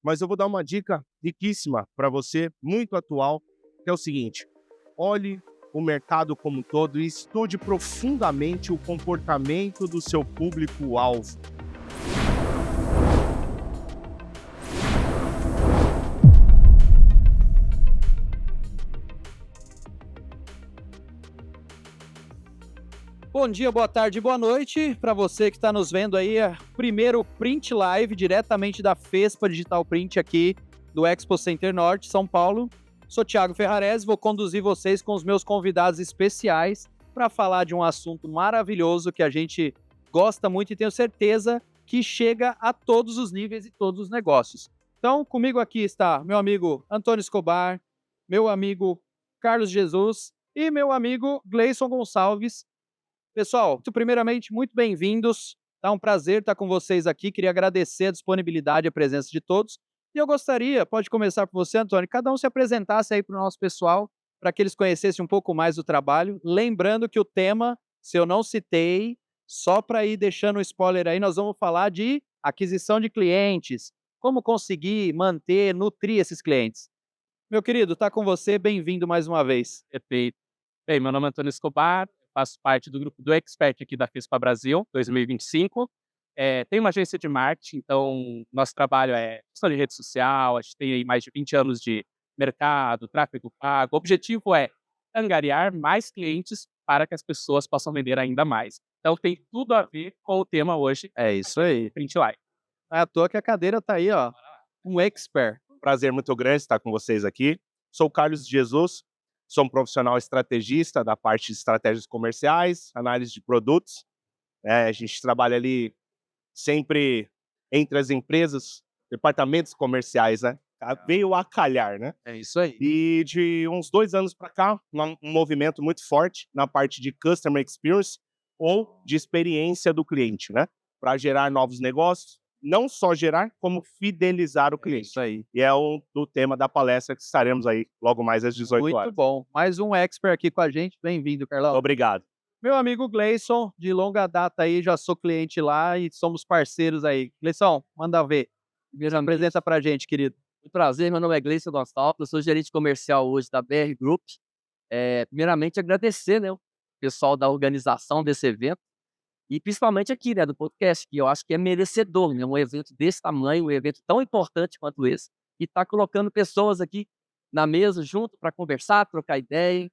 mas eu vou dar uma dica riquíssima para você, muito atual, que é o seguinte: olhe o mercado como um todo e estude profundamente o comportamento do seu público-alvo. Bom dia, boa tarde, boa noite para você que está nos vendo aí, primeiro Print Live diretamente da FESPA Digital Print aqui do Expo Center Norte, São Paulo. Sou Thiago Ferrarese, vou conduzir vocês com os meus convidados especiais para falar de um assunto maravilhoso que a gente gosta muito e tenho certeza que chega a todos os níveis e todos os negócios. Então, comigo aqui está meu amigo Antônio Escobar, meu amigo Carlos Jesus e meu amigo Gleison Gonçalves. Pessoal, primeiramente, muito bem-vindos. Tá um prazer estar com vocês aqui. Queria agradecer a disponibilidade e a presença de todos. E eu gostaria, pode começar por você, Antônio, cada um se apresentasse aí para o nosso pessoal, para que eles conhecessem um pouco mais do trabalho. Lembrando que o tema, se eu não citei, só para ir deixando um spoiler aí, nós vamos falar de aquisição de clientes, como conseguir manter, nutrir esses clientes. Meu querido, tá com você, bem-vindo mais uma vez. Perfeito. Bem, meu nome é Antônio Escobar, faço parte do grupo do Expert aqui da FISPA Brasil 2025. Tenho uma agência de marketing, então nosso trabalho é gestão de rede social, a gente tem aí mais de 20 anos de mercado, tráfego pago. O objetivo é angariar mais clientes para que as pessoas possam vender ainda mais. Então tem tudo a ver com o tema hoje É isso aqui do aí. Print Live. Não é à toa que a cadeira tá aí, ó, um expert. Prazer muito grande estar com vocês aqui. Sou o Carlos Jesus, sou um profissional estrategista da parte de estratégias comerciais, análise de produtos. A gente trabalha ali sempre entre as empresas, departamentos comerciais, né? Veio a calhar, né? É isso aí. E de uns 2 anos para cá, um movimento muito forte na parte de customer experience ou de experiência do cliente, né? Para gerar novos negócios, não só gerar, como fidelizar o É isso cliente. aí. E é do tema da palestra que estaremos aí logo mais às 18 Muito horas. bom. Mais um expert aqui com a gente. Bem-vindo, Carlão. Obrigado. Meu amigo Gleison, de longa data aí, já sou cliente lá e somos parceiros aí. Gleison, manda ver. Se Primeiramente, apresenta pra gente, querido. muito prazer, meu nome é Gleison Gonçalves, eu sou gerente comercial hoje da BR Group. Primeiramente agradecer, né, o pessoal da organização desse evento e principalmente aqui, né, do podcast, que eu acho que é merecedor, né, um evento desse tamanho, um evento tão importante quanto esse, e tá colocando pessoas aqui na mesa junto para conversar, trocar ideia,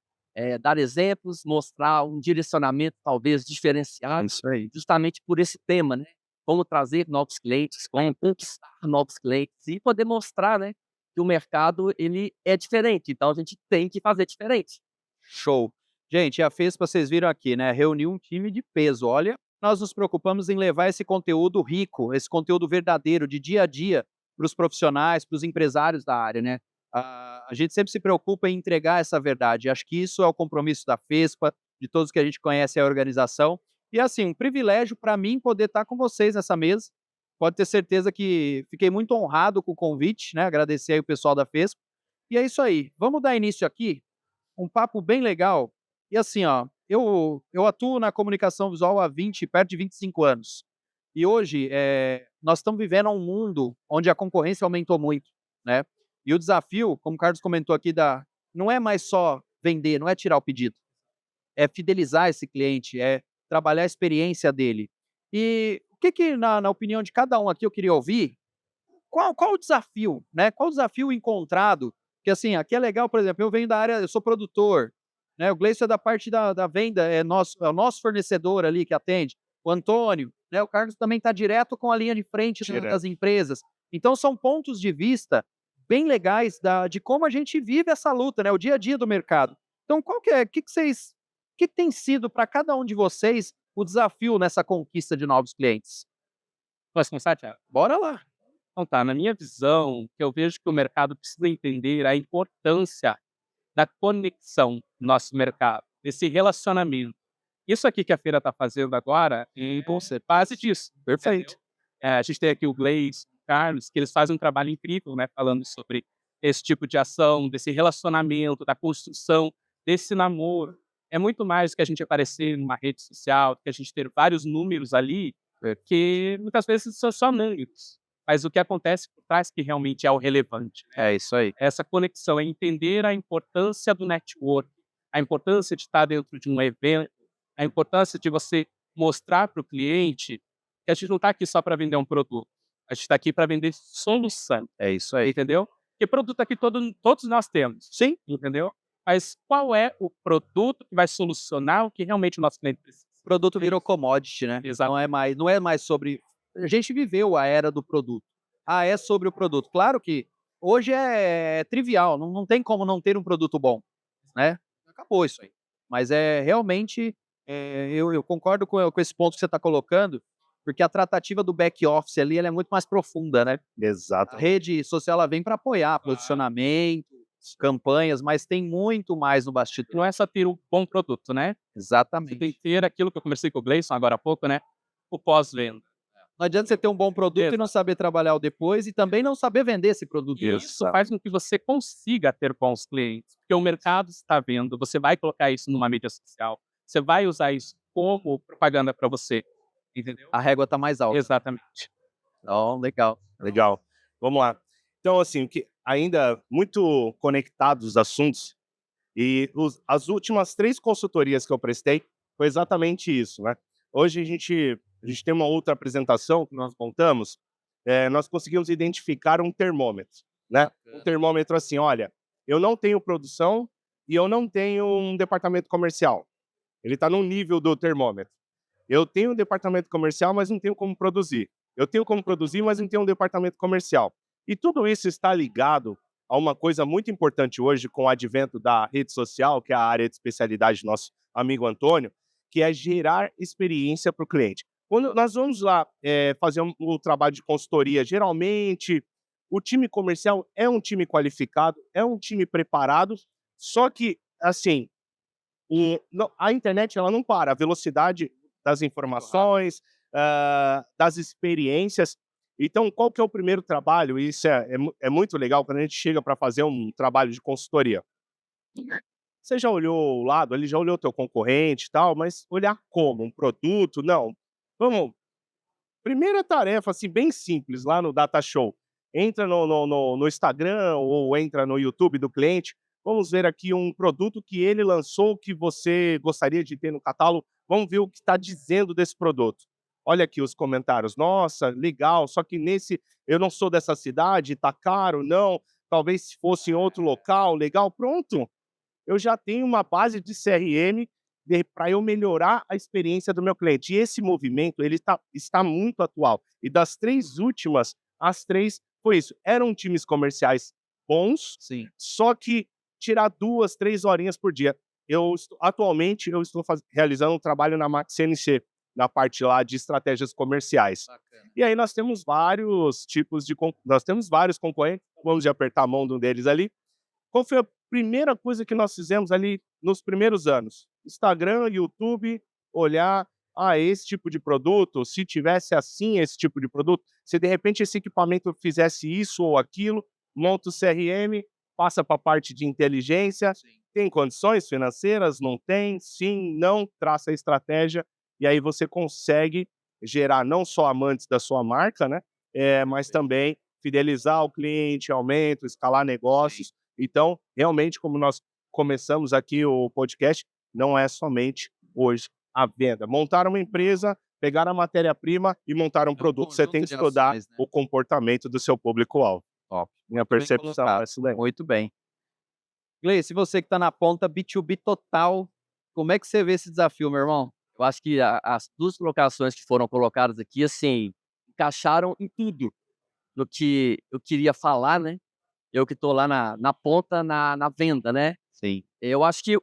dar exemplos, mostrar um direcionamento talvez É diferenciado, isso aí. justamente por esse tema, né, como trazer novos clientes, como conquistar novos clientes e poder mostrar, né, que o mercado ele é diferente, então a gente tem que fazer diferente. Show. Gente, a FESPA, vocês viram aqui, né? Reuniu um time de peso. Olha, nós nos preocupamos em levar esse conteúdo rico, esse conteúdo verdadeiro, de dia a dia, para os profissionais, para os empresários da área, né? A gente sempre se preocupa em entregar essa verdade. Acho que isso é o compromisso da FESPA, de todos que a gente conhece a organização. E assim, um privilégio para mim poder estar com vocês nessa mesa. Pode ter certeza que fiquei muito honrado com o convite, né? Agradecer aí o pessoal da FESPA. E é isso aí. Vamos dar início aqui um papo bem legal. E assim, ó, eu atuo na comunicação visual há perto de 25 anos. E hoje, nós estamos vivendo um mundo onde a concorrência aumentou muito, né. E o desafio, como o Carlos comentou aqui, não é mais só vender, não é tirar o pedido, é fidelizar esse cliente, é trabalhar a experiência dele. E o que que na opinião de cada um aqui eu queria ouvir, qual o desafio, né, qual o desafio encontrado, que assim, aqui é legal, por exemplo, eu venho da área, eu sou produtor, né, o Gleison é da parte da venda, é o nosso fornecedor ali que atende, o Antônio, né, o Carlos também está direto com a linha de frente das Direto. empresas. Então são pontos de vista bem legais de como a gente vive essa luta, né, o dia a dia do mercado. Então qual que é, que tem sido para cada um de vocês o desafio nessa conquista de novos clientes? Posso começar, Thiago? Bora lá. Então tá, na minha visão, que eu vejo que o mercado precisa entender a importância da conexão do nosso mercado, desse relacionamento. Isso aqui que a feira está fazendo agora é base disso, Perfeito. entendeu? A gente tem aqui o Gleis, o Carlos, que eles fazem um trabalho incrível, né, falando sobre esse tipo de ação, desse relacionamento, da construção desse namoro. É muito mais do que a gente aparecer numa rede social, do que a gente ter vários números ali, que muitas vezes são só números. mas o que acontece por trás que realmente é o relevante, né? É isso aí. Essa conexão, é entender a importância do network, a importância de estar dentro de um evento, a importância de você mostrar para o cliente que a gente não está aqui só para vender um produto, a gente está aqui para vender solução, É isso aí. entendeu? Porque produto aqui todos nós temos, Sim. entendeu? Mas qual é o produto que vai solucionar o que realmente o nosso cliente precisa? O produto virou commodity, né? Exato. Não é mais sobre. A gente viveu a era do produto. Ah, é sobre o produto. Claro que hoje é trivial, não tem como não ter um produto bom, né? Acabou isso aí. Mas é realmente, eu concordo com esse ponto que você está colocando, porque a tratativa do back office ali ela é muito mais profunda, né? A Exato. rede social ela vem para apoiar posicionamento, campanhas, mas tem muito mais no bastidor. Não é só ter um bom produto, né? Você tem Exatamente. que ter aquilo que eu conversei com o Gleison agora há pouco, né? O pós-venda. Não adianta você ter um bom produto e não saber trabalhar o depois e também não saber vender esse produto. E isso faz com que você consiga ter bons clientes, porque o mercado está vendo, você vai colocar isso numa mídia social, você vai usar isso como propaganda para você, entendeu? A régua está mais alta. Exatamente. Então, legal. Legal. Vamos lá. Então, assim, que ainda muito conectados os assuntos, e as últimas 3 consultorias que eu prestei foi exatamente isso, né. Hoje a gente tem uma outra apresentação que nós montamos, nós conseguimos identificar um termômetro, né. Um termômetro assim: "Olha, eu não tenho produção e eu não tenho um departamento comercial". Ele está no nível do termômetro. Eu tenho um departamento comercial, mas não tenho como produzir. Eu tenho como produzir, mas não tenho um departamento comercial. E tudo isso está ligado a uma coisa muito importante hoje com o advento da rede social, que é a área de especialidade do nosso amigo Antônio, que é gerar experiência para o cliente. Quando nós vamos lá fazer um trabalho de consultoria, geralmente o time comercial é um time qualificado, é um time preparado, só que, assim, a internet ela não para, a velocidade das informações, das experiências. Então, qual que é o primeiro trabalho? Isso é muito legal quando a gente chega para fazer um trabalho de consultoria. Você já olhou o lado ali, já olhou o teu concorrente e tal, mas olhar como? Um produto? Não. Vamos. Primeira tarefa, assim, bem simples, lá no Data Show. Entra no Instagram ou entra no YouTube do cliente. Vamos ver aqui um produto que ele lançou que você gostaria de ter no catálogo. Vamos ver o que está dizendo desse produto. Olha aqui os comentários. Nossa, legal, só que nesse eu não sou dessa cidade, tá caro, não. Talvez se fosse em outro local, legal. Pronto, eu já tenho uma base de CRM para eu melhorar a experiência do meu cliente. E esse movimento ele está muito atual. E das 3 últimas, as 3 foi isso. Eram times comerciais bons, Sim. só que tirar 2, 3 horinhas por dia. Atualmente eu estou realizando um trabalho na Max CNC, na parte lá de estratégias comerciais. Bacana. E aí nós temos vários tipos de nós temos vários concorrentes, vamos de apertar a mão de um deles ali. Qual foi a primeira coisa que nós fizemos ali nos primeiros anos? Instagram, YouTube, olhar, esse tipo de produto, se tivesse assim esse tipo de produto, se de repente esse equipamento fizesse isso ou aquilo, monta o CRM, passa para a parte de inteligência, tem condições financeiras, não tem, sim, não, traça a estratégia, e aí você consegue gerar não só amantes da sua marca, né, mas também fidelizar o cliente, aumento, escalar negócios. Então, realmente, como nós começamos aqui o podcast, não é somente hoje a venda. Montar uma empresa, pegar a matéria-prima e montar um produto, você tem que conjunto de estudar ações, né? o comportamento do seu público-alvo. Top. Minha Muito bem percepção colocado. é essa daí. Muito bem. Gleice, você que está na ponta B2B total, como é que você vê esse desafio, meu irmão? Eu acho que as 2 colocações que foram colocadas aqui, assim, encaixaram em tudo no que eu queria falar, né. Eu que estou lá na ponta, na venda, né. Sim. Eu acho que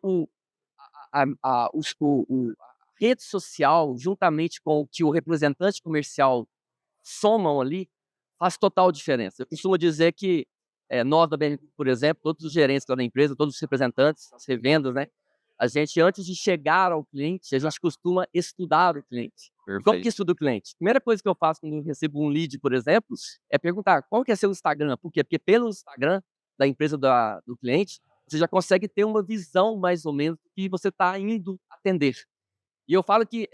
a os a rede social, juntamente com o que o representante comercial somam ali, faz total diferença. Eu costumo dizer que, nós da BR, por exemplo, todos os gerentes lá da empresa, todos os representantes, as revendas, né, a gente antes de chegar ao cliente, a gente costuma estudar o cliente. E como que estuda o cliente? Primeira coisa que eu faço quando eu recebo um lead, por exemplo, é perguntar: "Qual que é seu Instagram?". Por quê? Porque pelo Instagram da empresa do cliente, você já consegue ter uma visão mais ou menos do que você está indo atender. E eu falo que,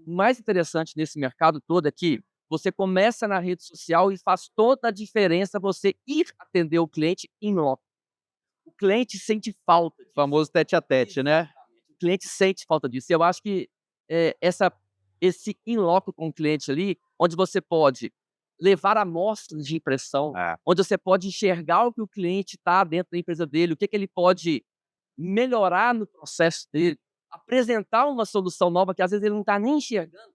o mais interessante nesse mercado todo é que você começa na rede social e faz toda a diferença você ir atender o cliente em loco. O cliente sente falta O disso. famoso tete a tete, né? O cliente sente falta disso. Eu acho que esse in loco com o cliente ali, onde você pode levar amostras de impressão, onde você pode enxergar o que o cliente está dentro da empresa dele, o que ele pode melhorar no processo dele, apresentar uma solução nova que às vezes ele não está nem enxergando.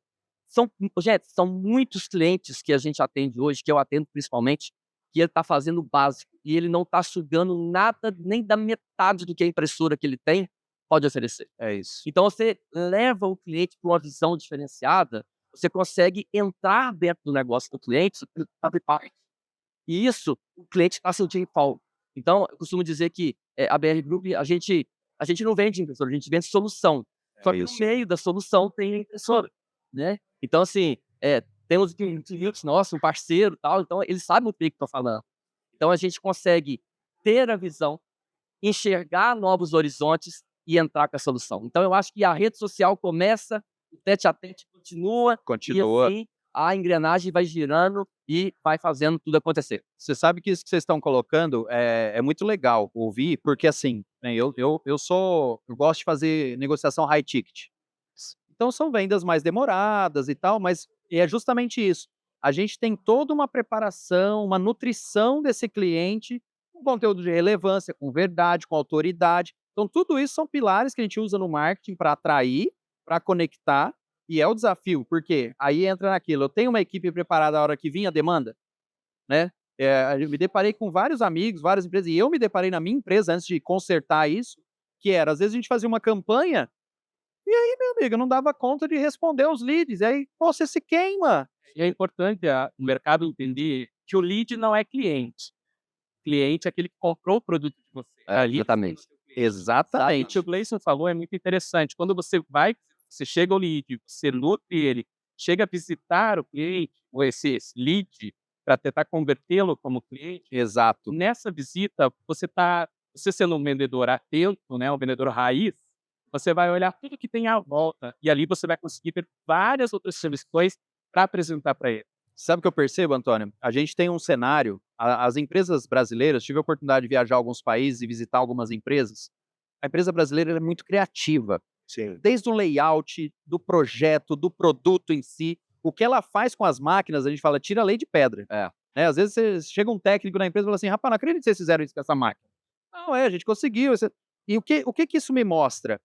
Gente, são muitos clientes que a gente atende hoje, que eu atendo principalmente, que ele está fazendo o básico e ele não está sugando nada nem da metade do que a impressora que ele tem pode oferecer. É isso. Então você leva o cliente para uma visão diferenciada, você consegue entrar dentro do negócio do cliente, fazer parte. E isso o cliente está sentindo falta. Então, eu costumo dizer que a BR Group, a gente não vende impressora, a gente vende solução. Só que no meio da solução tem a impressora, né? Então, assim, temos clientes nossos, um parceiro e tal, então eles sabem o que estão falando. Então, a gente consegue ter a visão, enxergar novos horizontes e entrar com a solução. Então, eu acho que a rede social começa, o tete a tete continua. E assim a engrenagem vai girando e vai fazendo tudo acontecer. Você sabe que isso que vocês estão colocando é muito legal ouvir, porque assim, né, eu gosto de fazer negociação high ticket. Então são vendas mais demoradas e tal, mas é justamente isso. A gente tem toda uma preparação, uma nutrição desse cliente, com conteúdo de relevância, com verdade, com autoridade. Então tudo isso são pilares que a gente usa no marketing para atrair, para conectar. E é o desafio, porque aí entra naquilo, eu tenho uma equipe preparada a hora que vinha a demanda, né? Eu me deparei com vários amigos, várias empresas, e eu me deparei na minha empresa antes de consertar isso, que era, às vezes a gente fazia uma campanha, e aí, meu amigo, eu não dava conta de responder os leads, e aí, pô, você se queima. E é importante o mercado entender que o lead não é cliente. Cliente é aquele que comprou o produto de você. Ali Exatamente. Exatamente. o que o Gleison falou é muito interessante. Quando você chega ao lead, você nutre ele, chega a visitar o cliente, ou esse lead, para tentar convertê-lo como cliente. Exato. Nessa visita, você sendo um vendedor atento, né, um vendedor raiz, você vai olhar tudo que tem à volta e ali você vai conseguir ter várias outras soluções para apresentar para ele. Sabe o que eu percebo, Antônio? A gente tem um cenário, as empresas brasileiras, tive a oportunidade de viajar a alguns países e visitar algumas empresas. A empresa brasileira ela é muito criativa. Sim. Desde o layout, do projeto, do produto em si. O que ela faz com as máquinas, a gente fala, tira lei de pedra. Né? Às vezes chega um técnico na empresa e fala assim, rapaz, não acredito que vocês fizeram isso com essa máquina. Não, a gente conseguiu. E o que isso me mostra?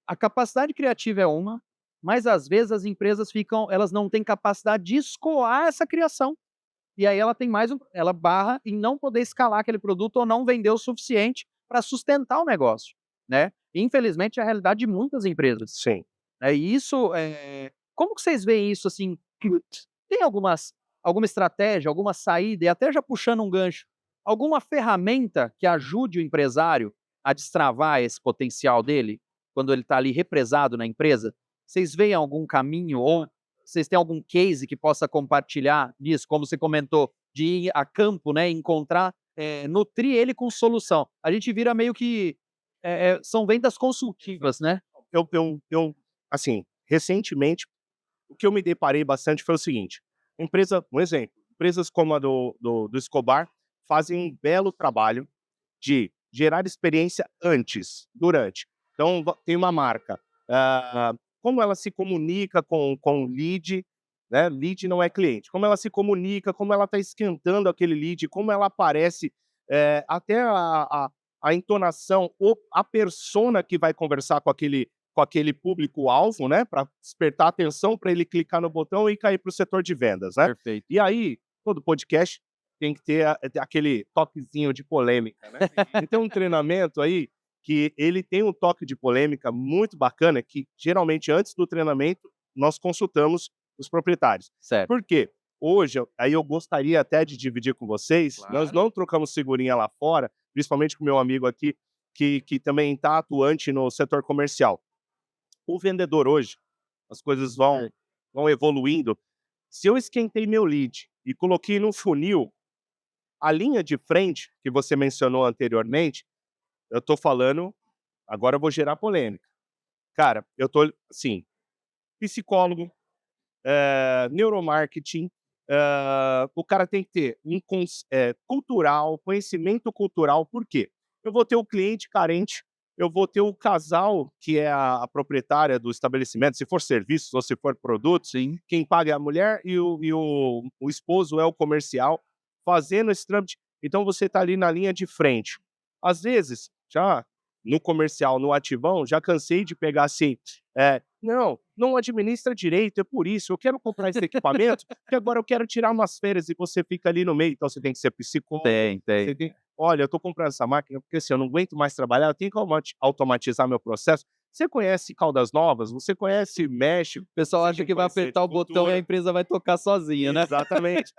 A capacidade criativa é uma, mas às vezes as empresas elas não têm capacidade de escoar essa criação. E aí ela tem ela barra em não poder escalar aquele produto ou não vender o suficiente para sustentar o negócio, né? Infelizmente é a realidade de muitas empresas. Sim. E isso, como que vocês veem isso, assim? Tem alguma estratégia, alguma saída, e até já puxando um gancho, alguma ferramenta que ajude o empresário a destravar esse potencial dele, quando ele está ali represado na empresa? Vocês veem algum caminho ou vocês têm algum case que possa compartilhar nisso, como você comentou, de ir a campo, né, encontrar, nutrir ele com solução? A gente vira meio que, são vendas consultivas, né? Assim, recentemente, o que eu me deparei bastante foi o seguinte, um exemplo, empresas como a do Escobar fazem um belo trabalho de gerar experiência antes, durante. Então, tem uma marca, como ela se comunica com o lead, né? Lead não é cliente. Como ela se comunica, como ela está esquentando aquele lead, como ela aparece, até a entonação, ou a persona que vai conversar com aquele público-alvo, né? Para despertar atenção, para ele clicar no botão e cair para o setor de vendas, né? Perfeito. E aí, todo podcast tem que ter aquele toquezinho de polêmica, né? Então, um treinamento aí que ele tem um toque de polêmica muito bacana, que geralmente antes do treinamento nós consultamos os proprietários. Certo. Por quê? Hoje, aí eu gostaria até de dividir com vocês, Claro. Nós não trocamos figurinha lá fora, principalmente com meu amigo aqui, que também está atuante no setor comercial. O vendedor hoje, as coisas vão evoluindo. Se eu esquentei meu lead e coloquei no funil, a linha de frente, que você mencionou anteriormente, eu tô falando, agora eu vou gerar polêmica. Cara, eu tô, assim, psicólogo, neuromarketing, O cara tem que ter cultural, conhecimento cultural, por quê? Eu vou ter o cliente carente, eu vou ter o casal que é a proprietária do estabelecimento, se for serviços ou se for produtos, Sim. quem paga é a mulher e o esposo é o comercial, fazendo esse trâmite. Então você está ali na linha de frente. Às vezes, já no comercial, no ativão, já cansei de pegar assim, não administra direito, é por isso, eu quero comprar esse equipamento, porque agora eu quero tirar umas férias e você fica ali no meio, então você tem que ser psicólogo, Tem. você tem olha, eu tô comprando essa máquina porque assim, eu não aguento mais trabalhar, eu tenho que automatizar meu processo. Você conhece Caldas Novas? Você conhece México? O pessoal Você acha tem que vai conhecer apertar o botão e a cultura. empresa vai tocar sozinha, né? Exatamente.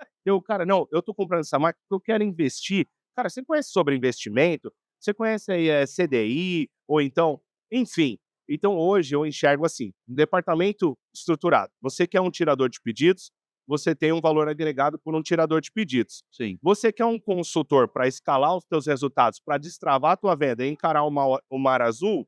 Cara, não, eu tô comprando essa máquina porque eu quero investir. Cara, você conhece sobre investimento? Você conhece aí, CDI? Ou então, enfim. Então hoje eu enxergo assim, um departamento estruturado. Você quer um tirador de pedidos, você tem um valor agregado por um tirador de pedidos. Sim. Você quer um consultor para escalar os teus resultados, para destravar a tua venda e encarar o mar azul,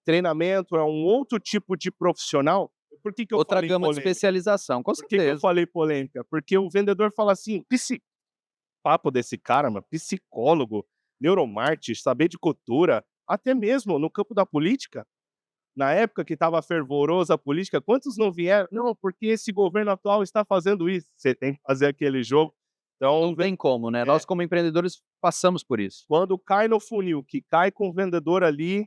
treinamento é um outro tipo de profissional. Por que que eu Outra falei gama de polêmica? especialização, com Por que que eu certeza. falei polêmica? Porque o vendedor fala assim, papo desse cara, mano, psicólogo, neuromarketing, saber de cultura, até mesmo no campo da política. Na época que estava fervorosa a política, quantos não vieram? Não, porque esse governo atual está fazendo isso. Você tem que fazer aquele jogo. Então, Não tem como, né? Nós, como empreendedores, passamos por isso. quando cai no funil, que cai com o vendedor ali,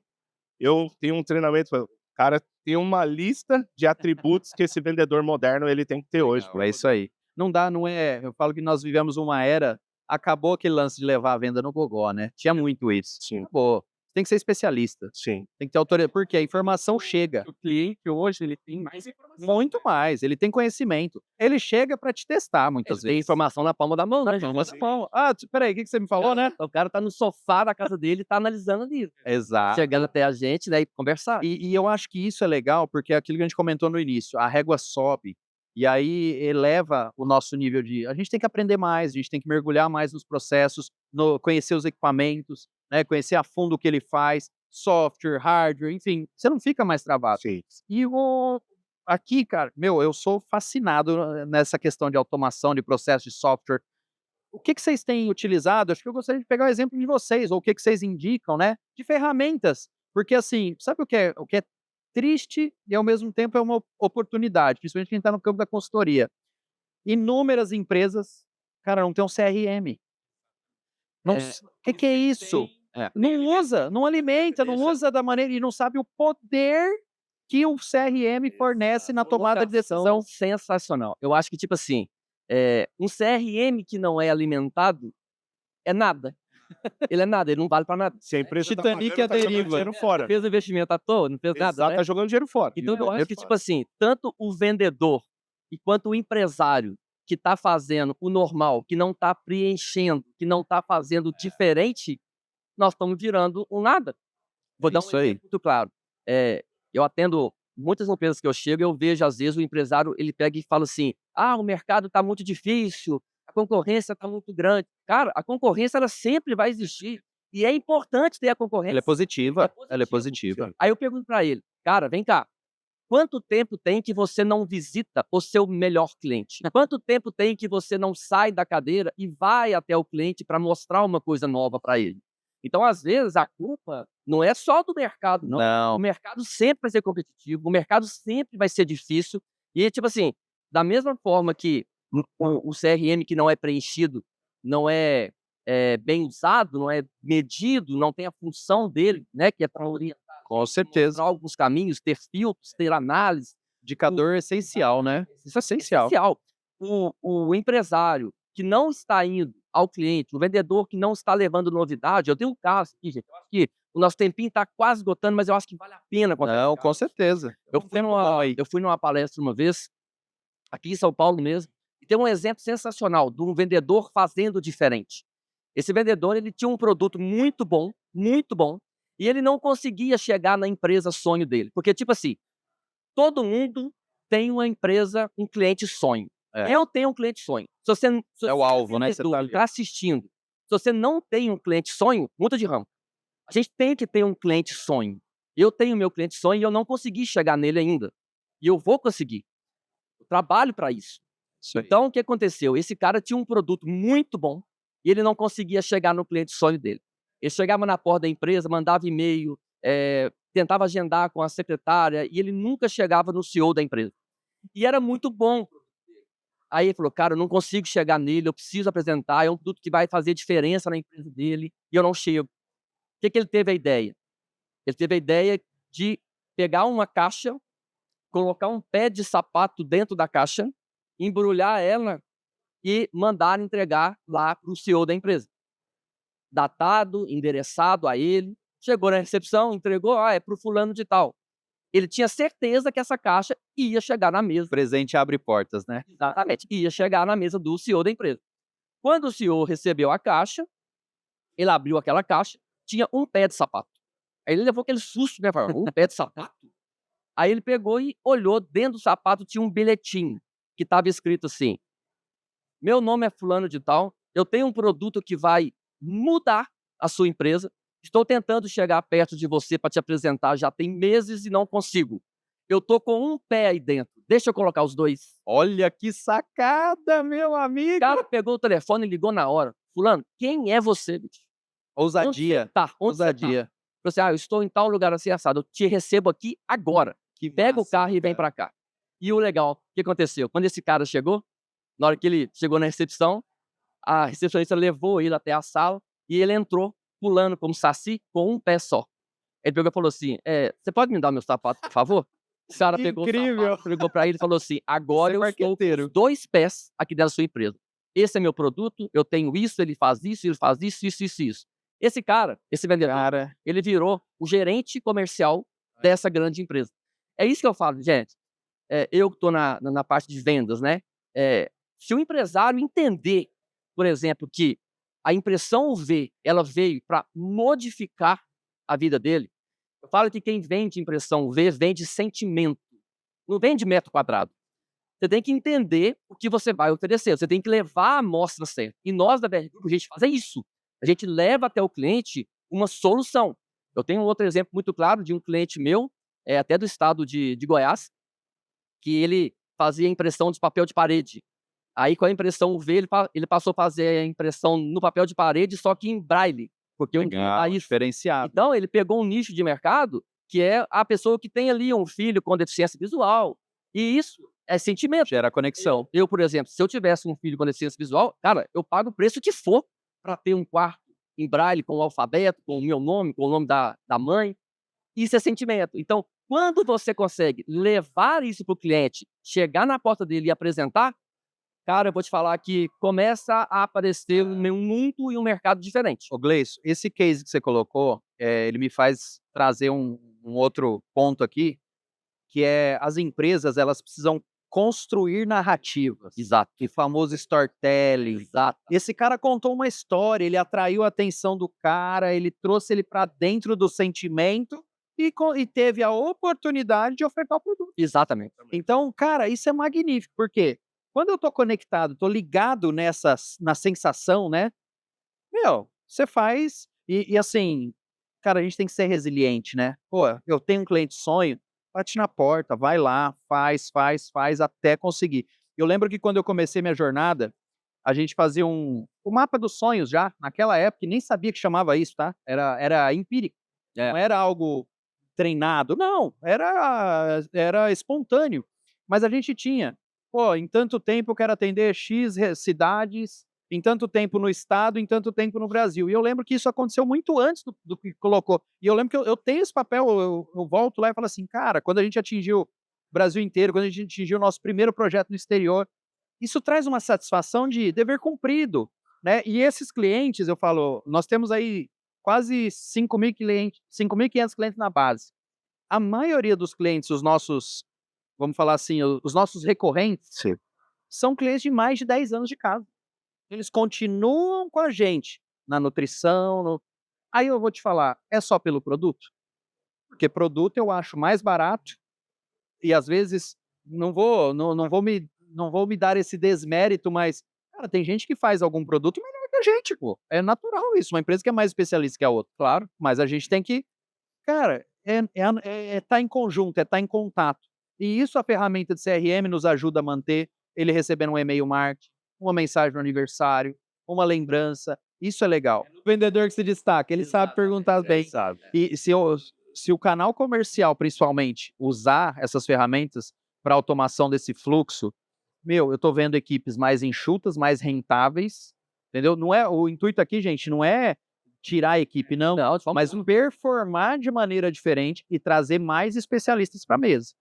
eu tenho um treinamento, cara, tem uma lista de atributos que esse vendedor moderno ele tem que ter hoje. É isso aí. Não dá, não é. Eu falo que nós vivemos uma era. Acabou aquele lance de levar a venda no gogó, né? Tinha muito isso. Sim, Acabou. Tem que ser especialista. sim. Tem que ter autoridade. Porque a informação chega. O cliente hoje, ele tem mais informação. Muito mais. Ele tem conhecimento. Ele chega para te testar muitas Tem vezes. informação na palma da mão, né? Peraí, o que você me falou, né? O cara tá no sofá da casa dele e tá analisando ali. Exato. Chegando até a gente, né, e conversar. E eu acho que isso é legal, porque é aquilo que a gente comentou no início, a régua sobe, e aí eleva o nosso nível de a gente tem que aprender mais, a gente tem que mergulhar mais nos processos, conhecer os equipamentos, né, conhecer a fundo o que ele faz, software, hardware, enfim, você não fica mais travado. Sim. E aqui, cara, eu sou fascinado nessa questão de automação, de processo de software. O que vocês têm utilizado? Acho que eu gostaria de pegar o exemplo de vocês, ou o que vocês indicam, né, de ferramentas. Porque, assim, sabe o que é triste e, ao mesmo tempo, é uma oportunidade, principalmente quem está no campo da consultoria. Inúmeras empresas, cara, não tem um CRM. Não, o que é isso? Não usa, não alimenta, não usa da maneira e não sabe o poder que o CRM fornece na tomada de decisão. Sensacional. Eu acho que, tipo assim, um CRM que não é alimentado é nada. Ele é nada, ele não vale pra nada. Se a empresa Titanic tá à pagando, tá jogando deriva. dinheiro fora. Fez o investimento à toa, não fez nada, Exato, né? tá jogando dinheiro fora. Então eu acho Dinheiro que, fora. tipo assim, tanto o vendedor quanto o empresário que tá fazendo o normal, que não tá preenchendo, que não tá fazendo diferente, nós estamos virando um nada. Vou dar um Isso aí. exemplo muito claro. Eu atendo muitas empresas que eu chego, eu vejo às vezes o empresário, ele pega e fala assim: "Ah, o mercado está muito difícil, a concorrência está muito grande". Cara, a concorrência ela sempre vai existir e é importante ter a concorrência. Ela é positiva, ela é positivo. positiva. Aí eu pergunto para ele: "Cara, vem cá, quanto tempo tem que você não visita o seu melhor cliente? Quanto tempo tem que você não sai da cadeira e vai até o cliente para mostrar uma coisa nova para ele?". Então, às vezes, a culpa não é só do mercado, não. O Não, mercado sempre vai ser competitivo, o mercado sempre vai ser difícil. E, tipo assim, da mesma forma que o CRM que não é preenchido, não é, bem usado, não é medido, não tem a função dele, né, que é para orientar, com certeza. mostrar alguns caminhos, ter filtros, ter análise. Indicador essencial, né? Isso é essencial. O empresário que não está indo ao cliente, o vendedor que não está levando novidade, eu tenho um caso aqui, gente, eu acho que o nosso tempinho está quase esgotando, mas eu acho que vale a pena contar Não, esse com caso. certeza. Eu fui numa palestra uma vez, aqui em São Paulo mesmo, e tem um exemplo sensacional de um vendedor fazendo diferente. Esse vendedor, ele tinha um produto muito bom, e ele não conseguia chegar na empresa sonho dele, porque tipo assim, todo mundo tem uma empresa, um cliente sonho. É. Eu tenho um cliente sonho. Se É o alvo, né, que você tá ali. tá assistindo, se você não tem um cliente sonho, muda de ramo. A gente tem que ter um cliente sonho. Eu tenho meu cliente sonho e eu não consegui chegar nele ainda. E eu vou conseguir. Eu trabalho para isso. Isso aí. Então, o que aconteceu? Esse cara tinha um produto muito bom e ele não conseguia chegar no cliente sonho dele. Ele chegava na porta da empresa, mandava e-mail, tentava agendar com a secretária e ele nunca chegava no CEO da empresa. E era muito bom. Aí ele falou, cara, eu não consigo chegar nele, eu preciso apresentar, é um produto que vai fazer diferença na empresa dele e eu não chego. O que ele teve a ideia? Ele teve a ideia de pegar uma caixa, colocar um pé de sapato dentro da caixa, embrulhar ela e mandar entregar lá para o CEO da empresa. Datado, endereçado a ele, chegou na recepção, entregou, é para o fulano de tal. Ele tinha certeza que essa caixa ia chegar na mesa. Presente abre portas, né? Exatamente, ia chegar na mesa do CEO da empresa. Quando o CEO recebeu a caixa, ele abriu aquela caixa, tinha um pé de sapato. Aí ele levou aquele susto, né? Falou, um pé de sapato? Aí ele pegou e olhou, dentro do sapato tinha um bilhetinho que estava escrito assim: meu nome é fulano de tal, eu tenho um produto que vai mudar a sua empresa, estou tentando chegar perto de você para te apresentar já tem meses e não consigo. Eu tô com um pé aí dentro, deixa eu colocar os dois. Olha que sacada, meu O amigo! cara pegou o telefone e ligou na hora. Fulano, quem é você, bicho? Ousadia. Tá, onde você tá? Ousadia. Falei assim, eu estou em tal lugar assim assado, eu te recebo aqui agora. Que Pega o massa, carro e vem cara. pra cá. E o legal, o que aconteceu? Quando esse cara chegou, na hora que ele chegou na recepção, a recepcionista levou ele até a sala e ele entrou pulando como saci com um pé só. Ele pegou e falou assim, você pode me dar meu sapato, por favor? O cara pegou o Incrível. sapato, entregou pra ele e falou assim, agora Você é eu estou com marqueteiro. os 2 pés aqui dentro da sua empresa. Esse é meu produto, eu tenho isso, ele faz isso, isso. Esse cara, esse vendedor, Cara, ele virou o gerente comercial dessa grande empresa. É isso que eu falo, gente. Eu que estou na parte de vendas, né? Se o empresário entender, por exemplo, que a impressão UV ela veio para modificar a vida dele, eu falo que quem vende impressão UV vende sentimento, não vende metro quadrado. Você tem que entender o que você vai oferecer, você tem que levar a amostra certa. E nós da BR Group, a gente faz isso. A gente leva até o cliente uma solução. Eu tenho um outro exemplo muito claro de um cliente meu, até do estado de Goiás, que ele fazia impressão de papel de parede. Aí, com a impressão UV, ele passou a fazer a impressão no papel de parede, só que em braille, porque eu legal, isso. diferenciado. Então, ele pegou um nicho de mercado que é a pessoa que tem ali um filho com deficiência visual. E isso é sentimento. Gera conexão. Eu, por exemplo, se eu tivesse um filho com deficiência visual, cara, eu pago o preço que for para ter um quarto em braille, com o alfabeto, com o meu nome, com o nome da mãe. Isso é sentimento. Então, quando você consegue levar isso para o cliente, chegar na porta dele e apresentar, cara, eu vou te falar que começa a aparecer um mundo e um mercado diferente. Ô Gleison, esse case que você colocou, ele me faz trazer um outro ponto aqui, que é as empresas, elas precisam construir narrativas. Exato. O famoso storytelling. Exato. Esse cara contou uma história, ele atraiu a atenção do cara, ele trouxe ele para dentro do sentimento e teve a oportunidade de ofertar o produto. Exatamente. Então, cara, isso é magnífico, porque quando eu tô conectado, tô ligado na sensação, né? Meu, você faz e assim, cara, a gente tem que ser resiliente, né? Pô, eu tenho um cliente sonho, bate na porta, vai lá, faz até conseguir. Eu lembro que quando eu comecei minha jornada, a gente fazia o mapa dos sonhos já, naquela época, e nem sabia que chamava isso, tá? Era empírico, não era algo treinado, não, era espontâneo. Mas a gente tinha, pô, em tanto tempo eu quero atender X cidades, em tanto tempo no estado, em tanto tempo no Brasil. E eu lembro que isso aconteceu muito antes do que colocou. E eu lembro que eu tenho esse papel, eu volto lá e falo assim, cara, quando a gente atingiu o Brasil inteiro, quando a gente atingiu o nosso primeiro projeto no exterior, isso traz uma satisfação de dever cumprido, né? E esses clientes, eu falo, nós temos aí quase 5.000 clientes, 5.500 clientes na base. A maioria dos clientes, os nossos, vamos falar assim, os nossos recorrentes, são clientes de mais de 10 anos de casa. Eles continuam com a gente na nutrição. Aí eu vou te falar, é só pelo produto? Porque produto eu acho mais barato e às vezes não vou me dar esse desmérito, mas, cara, tem gente que faz algum produto melhor que a gente, pô. É natural isso, uma empresa que é mais especialista que a outra, claro, mas a gente tem que, cara, tá em conjunto, tá em contato. E isso a ferramenta de CRM nos ajuda a manter. ele recebendo um e-mail marketing, uma mensagem no aniversário, uma lembrança. Isso é legal. O vendedor que se destaca, ele sabe perguntar bem. Sabe? E se o canal comercial, principalmente, usar essas ferramentas para automação desse fluxo, meu, eu tô vendo equipes mais enxutas, mais rentáveis, entendeu? Não é, o intuito aqui, gente, não é tirar a equipe, não, Não, de forma mas performar de maneira diferente e trazer mais especialistas para a mesa.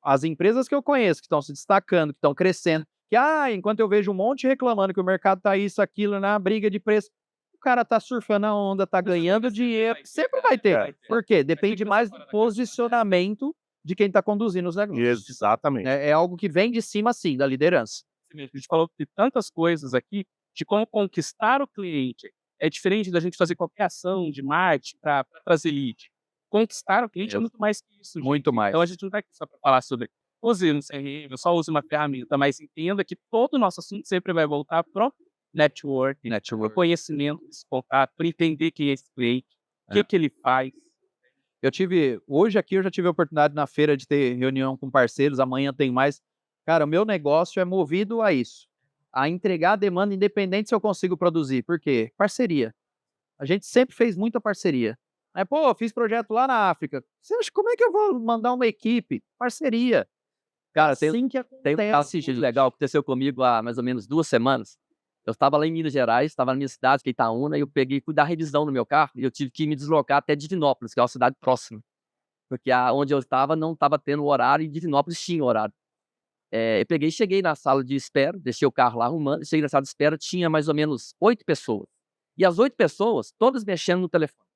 As empresas que eu conheço, que estão se destacando, que estão crescendo, que, enquanto eu vejo um monte reclamando que o mercado tá isso, aquilo, na briga de preço, o cara tá surfando a onda, tá ganhando dinheiro, sempre vai ter. Por quê? Depende mais do posicionamento de quem tá conduzindo os negócios. Exatamente. É algo que vem de cima, sim, da liderança. A gente falou de tantas coisas aqui, de como conquistar o cliente. É diferente da gente fazer qualquer ação de marketing para trazer lead. Conquistar o cliente é muito mais que isso, gente. Muito mais. Então a gente não está aqui só para falar sobre use no CRM, só use uma ferramenta, mas entenda que todo o nosso assunto sempre vai voltar para o network, o conhecimento desse contato, para entender quem é esse cliente, o que ele faz. Hoje aqui eu já tive a oportunidade na feira de ter reunião com parceiros, amanhã tem mais. Cara, o meu negócio é movido a isso, a entregar a demanda independente se eu consigo produzir. Por quê? Parceria. A gente sempre fez muita parceria. Pô, fiz projeto lá na África. Você acha, como é que eu vou mandar uma equipe? Parceria. Cara, Assim que tem um caso acontece. legal que aconteceu comigo há mais ou menos 2 semanas. Eu estava lá em Minas Gerais, estava na minha cidade, que é Itaúna, e eu fui dar revisão no meu carro, e eu tive que me deslocar até Divinópolis, que é uma cidade próxima. Porque onde eu estava não estava tendo horário, e Divinópolis tinha horário. Eu cheguei na sala de espera, deixei o carro lá arrumando, cheguei na sala de espera, tinha mais ou menos 8 pessoas. E as 8 pessoas, todas mexendo no telefone.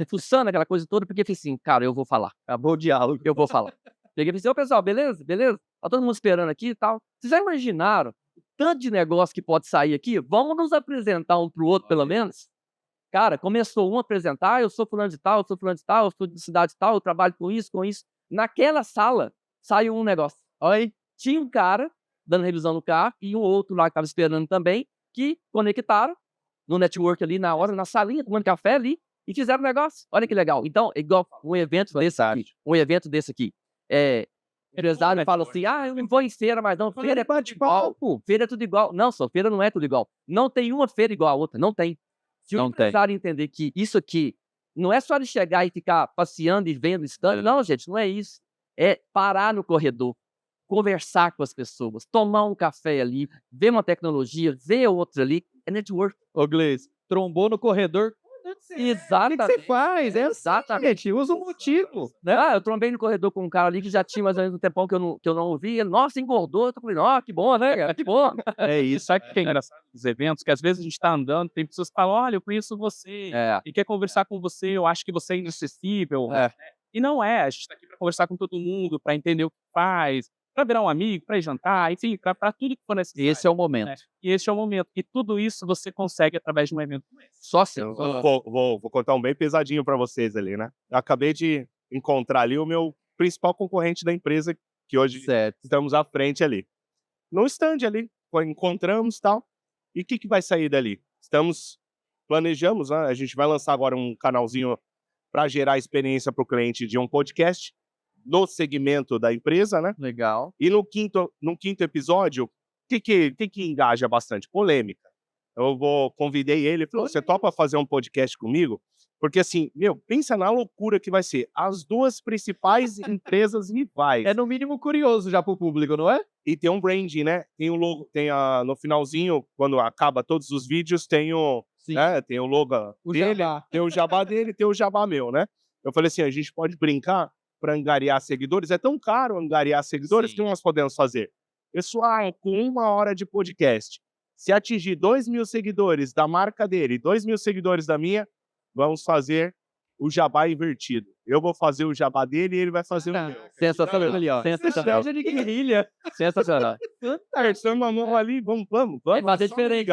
Fuçando aquela coisa toda, porque eu falei assim, cara, eu vou falar. Acabou o diálogo. Eu vou falar. Peguei e falei assim, ô pessoal, beleza? Beleza? Tá todo mundo esperando aqui e tal. Vocês já imaginaram o tanto de negócio que pode sair aqui? Vamos nos apresentar um pro outro, pelo menos? Cara, começou um a apresentar, eu sou fulano de tal, eu sou fulano de tal, eu sou de cidade tal, eu trabalho com isso, com isso. Naquela sala, saiu um negócio. Olha aí, tinha um cara dando revisão no carro e um outro lá que estava esperando também, que conectaram no network ali na hora, na salinha, tomando café ali, e fizeram o negócio. Olha que legal. Então, igual um evento desse aqui. O empresário fala assim, eu não vou em feira mais não, feira é tudo igual. Feira é tudo igual. Não, só feira não é tudo igual. Não tem uma feira igual a outra, não tem. Se o empresário entender que isso aqui não é só de chegar e ficar passeando e vendo stand, não, gente, não é isso. É parar no corredor, conversar com as pessoas, tomar um café ali, ver uma tecnologia, ver outra ali, é network. Ô, Gleice, trombou no corredor. Exatamente. O que você faz? Exatamente. Usa um motivo, né? Eu trombei no corredor com um cara ali que já tinha mais ou menos um tempão que eu não ouvi. Ele, nossa, engordou. Eu tô falando, que bom, né, cara? Que bom. É isso. Sabe o que é engraçado dos eventos? Que às vezes a gente tá andando, tem pessoas que falam, olha, eu conheço você, e quer conversar com você, eu acho que você é inacessível. E não é. A gente tá aqui pra conversar com todo mundo, pra entender o que faz, para virar um amigo, para ir jantar, enfim, para tudo que for necessário. Esse é o momento. E esse é o momento. E tudo isso você consegue através de um evento como esse. Só assim. Vou contar um bem pesadinho para vocês ali, né? Eu acabei de encontrar ali o meu principal concorrente da empresa, que hoje estamos à frente ali. No stand ali, encontramos e tal. E o que vai sair dali? Planejamos, né? A gente vai lançar agora um canalzinho para gerar experiência para o cliente de um podcast no segmento da empresa, né? Legal. E no quinto episódio, o que engaja bastante? Polêmica. Convidei ele, falou, você topa fazer um podcast comigo? Porque assim, pensa na loucura que vai ser. As 2 principais empresas rivais. É no mínimo curioso já pro público, não é? E tem um branding, né? Tem o logo, no finalzinho, quando acaba todos os vídeos, tem o logo dele, tem o jabá dele, tem o jabá meu, né? Eu falei assim, a gente pode brincar para angariar seguidores, é tão caro angariar seguidores que nós podemos fazer. Pessoal, com 1 hora de podcast, se atingir 2.000 seguidores da marca dele, 2.000 seguidores da minha, vamos fazer o jabá invertido. Eu vou fazer o jabá dele e ele vai fazer o meu. Sensacional. Sensacional. de guerrilha. Sensacional. Terçando a mão ali, vamos. Vai fazer diferente.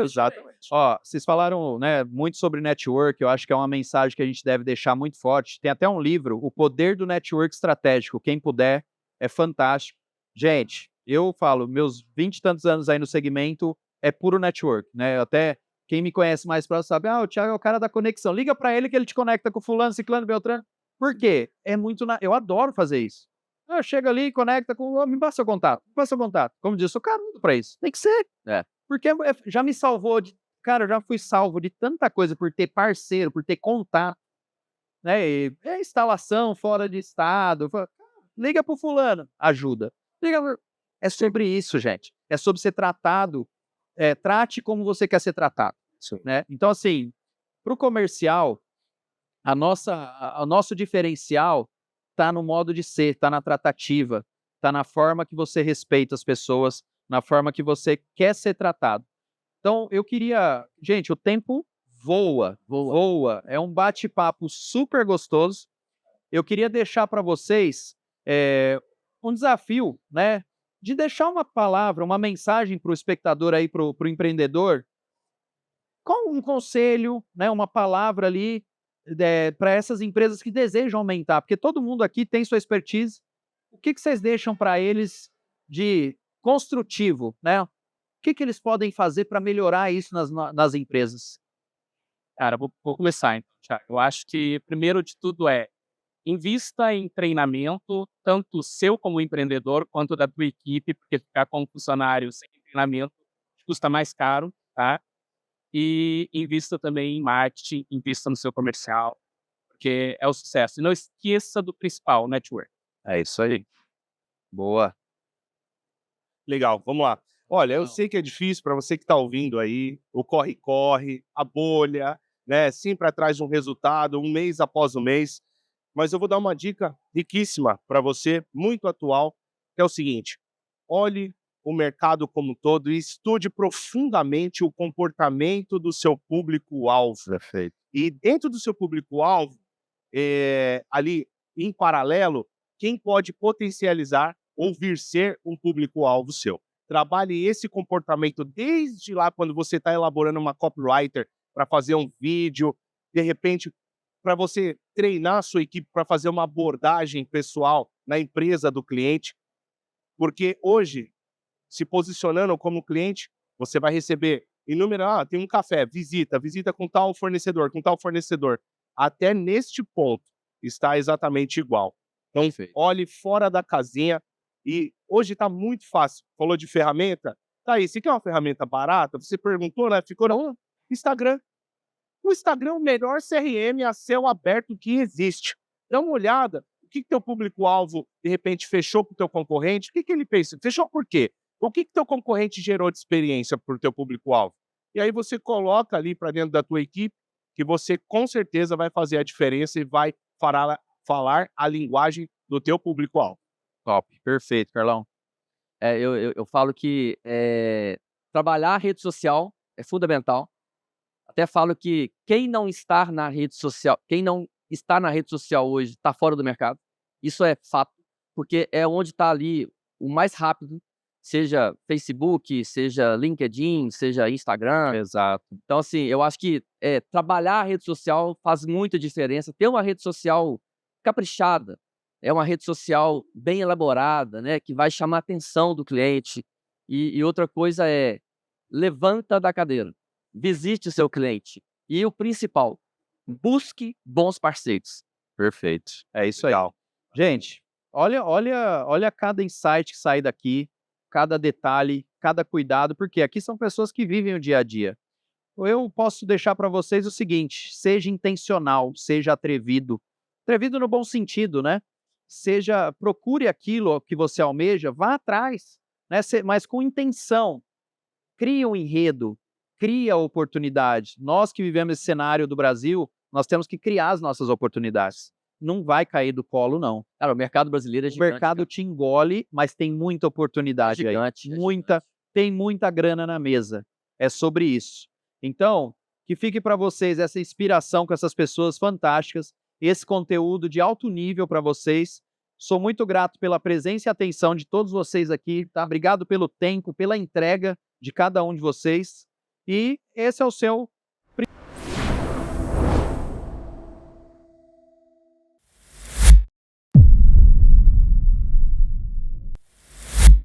Exatamente. Ó, vocês falaram, né, muito sobre network, eu acho que é uma mensagem que a gente deve deixar muito forte. Tem até um livro, O Poder do Network Estratégico, quem puder, é fantástico. Gente, eu falo, meus 20 e tantos anos aí no segmento é puro network, né? Até quem me conhece mais próximo sabe, o Thiago é o cara da conexão. Liga pra ele que ele te conecta com fulano, ciclano, beltrano. Por quê? Eu adoro fazer isso. Chega ali, conecta com, me passa seu contato, me passa seu contato. Como disse, eu sou carudo pra isso. Tem que ser. Porque já me salvou cara, eu já fui salvo de tanta coisa por ter parceiro, por ter contato, né? E instalação fora de estado. Liga pro fulano, ajuda. É sobre isso, gente. É sobre ser tratado. Trate como você quer ser tratado. Né? Então, assim, pro comercial, o nosso diferencial está no modo de ser, está na tratativa, está na forma que você respeita as pessoas, na forma que você quer ser tratado. Então, eu queria... Gente, o tempo voa. É um bate-papo super gostoso. Eu queria deixar para vocês um desafio, né? De deixar uma palavra, uma mensagem para o espectador aí, para o empreendedor. Qual um conselho, né? Uma palavra ali para essas empresas que desejam aumentar? Porque todo mundo aqui tem sua expertise. O que vocês deixam para eles de construtivo, né? O que eles podem fazer para melhorar isso nas empresas? Cara, vou começar então, Thiago. Eu acho que, primeiro de tudo, invista em treinamento, tanto seu como empreendedor, quanto da tua equipe, porque ficar com um funcionário sem treinamento custa mais caro, tá? E invista também em marketing, invista no seu comercial, porque é o sucesso. E não esqueça do principal, network. É isso aí. Boa. Legal, vamos lá. Olha, eu sei que é difícil para você que está ouvindo aí, o corre-corre, a bolha, né? Sempre atrás de um resultado, um mês após o mês. Mas eu vou dar uma dica riquíssima para você, muito atual, que é o seguinte: olhe o mercado como um todo e estude profundamente o comportamento do seu público-alvo. Perfeito. E dentro do seu público-alvo, ali em paralelo, quem pode potencializar ou vir ser um público-alvo seu. Trabalhe esse comportamento desde lá quando você está elaborando uma copywriter para fazer um vídeo, de repente, para você treinar a sua equipe para fazer uma abordagem pessoal na empresa do cliente, porque hoje, se posicionando como cliente, você vai receber inúmeras, tem um café, visita com tal fornecedor, com tal fornecedor. Até neste ponto está exatamente igual. Então, olhe fora da casinha e hoje está muito fácil. Falou de ferramenta? Tá aí, você quer uma ferramenta barata? Você perguntou, né? Ficou não? Instagram. O Instagram é o melhor CRM a céu aberto que existe. Dá uma olhada, o que teu público-alvo, de repente, fechou com o teu concorrente? O que ele pensa? Fechou por quê? O que teu concorrente gerou de experiência para o teu público-alvo? E aí você coloca ali para dentro da tua equipe, que você com certeza vai fazer a diferença e vai falar a linguagem do teu público-alvo. Top, perfeito, Carlão. Eu falo que trabalhar a rede social é fundamental. Até falo que quem não está na rede social hoje está fora do mercado. Isso é fato, porque é onde está ali o mais rápido, seja Facebook, seja LinkedIn, seja Instagram. Exato. Então, assim, eu acho que trabalhar a rede social faz muita diferença. Ter uma rede social caprichada, é uma rede social bem elaborada, né, que vai chamar a atenção do cliente. E outra coisa levanta da cadeira. Visite o seu cliente. E o principal, busque bons parceiros. Perfeito. É isso aí. Legal. Gente, olha cada insight que sai daqui, cada detalhe, cada cuidado, porque aqui são pessoas que vivem o dia a dia. Eu posso deixar para vocês o seguinte: seja intencional, seja atrevido. Atrevido no bom sentido, né? Procure aquilo que você almeja, vá atrás, né? Mas com intenção. Crie um enredo, cria oportunidade. Nós que vivemos esse cenário do Brasil, nós temos que criar as nossas oportunidades. Não vai cair do colo, não. Cara, o mercado brasileiro é gigante. O mercado te engole, mas tem muita oportunidade aí. Tem muita grana na mesa. É sobre isso. Então, que fique para vocês essa inspiração com essas pessoas fantásticas, esse conteúdo de alto nível para vocês. Sou muito grato pela presença e atenção de todos vocês aqui, tá? Obrigado pelo tempo, pela entrega de cada um de vocês. E esse é o seu